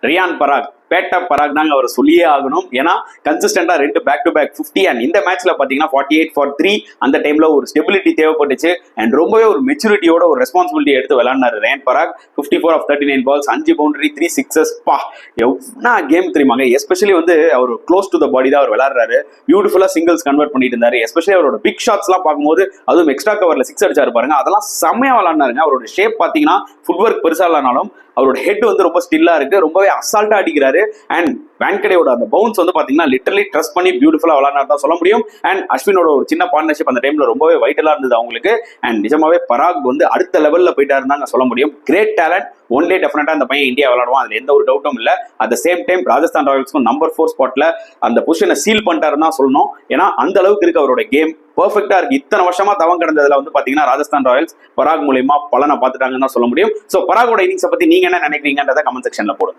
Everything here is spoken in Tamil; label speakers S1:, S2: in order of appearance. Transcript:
S1: ரியான் பராக் பேட்டா பராக் தாங்க அவர் சொல்லியே ஆகணும். ஏன்னா கன்சிஸ்டண்டா 2 பேக் டு பேக் 50 அண்ட் இந்த மேட்ச்ல பாத்தீங்கன்னா 48 for 3 அந்த டைம்ல ஒரு ஸ்டெபிலிட்டி தேவைப்பட்டுச்சு அண்ட் ரொம்பவே ஒரு மெச்சூரிட்டியோட ஒரு ரெஸ்பான்சிபிலிட்டி எடுத்து விளையாடினாரு Riyan Parag. 54 of 39 balls, 5 boundary, 3 sixes. பா எவ்வளோ கேம் தெரியுமாங்க. எஸ்பெஷலி வந்து அவர் க்ளோஸ் டு த பாடி தான் அவர் விளையாடுறாரு. பியூட்டிஃபுல்லா சிங்கிள்ஸ் கன்வெர்ட் பண்ணிட்டு இருந்தாரு. எஸ்பெஷலி அவரோட பிக் ஷாட்ஸ் எல்லாம் பார்க்கும்போது, அதுவும் எக்ஸ்ட்ரா கவர்ல 6 அடிச்சாரு பாருங்க, அதெல்லாம் செம்மையா விளையாடுனாருங்க. அவரோட ஷேப் பாத்தீங்கன்னா ஃபுட் ஒர்க் பெருசா இல்லைனாலும் அவரோட ஹெட் வந்து ரொம்ப ஸ்டில்லா இருக்கு, ரொம்பவே அசால்ட்டா அடிக்கிறாரு. அண்ட் வான்கடேவோட அந்த பவுன்ஸ் வந்து பாத்தீங்கன்னா லிட்டரலி ட்ரஸ்ட் பண்ணி பியூட்டிஃபுல்லா விளையாடுனா தான் சொல்ல முடியும். அண்ட் அஸ்வினோட ஒரு சின்ன பார்ட்னர்ஷிப் அந்த டைம்ல ரொம்பவே வைட்டலா இருந்தது அவங்களுக்கு. அண்ட் நிஜமாவே பராக் வந்து அடுத்த லெவல்ல போயிட்டாருன்னு சொல்ல முடியும். Great talent. ஒன் டே டெஃபினட்டா அந்த பையன் இந்தியா விளையாடுவான், அதுல எந்த ஒரு டவுட்டும் இல்ல. At the same time Rajasthan ராயல்ஸ்க்கும் நம்பர் 4 ஸ்பாட்ல அந்த பொசிஷனை சீல் பண்ணிட்டாருன்னு தான் சொல்லணும். ஏன்னா அந்த அளவுக்கு இருக்கு அவரோட கேம், பெர்ஃபெக்டா இருக்கு. இத்தனை வருஷமா தவம் கிடந்ததுல வந்து பாத்தீங்கன்னா ராஜஸ்தான் ராயல்ஸ் பராக் மூலமா பலனை பார்த்துட்டாங்கன்னு தான் சொல்ல முடியும். சோ பராகோட இன்னிங்ஸை பத்தி நீங்க என்ன நினைக்கிறீங்கன்றத கமெண்ட் செக்ஷன்ல போடுங்க.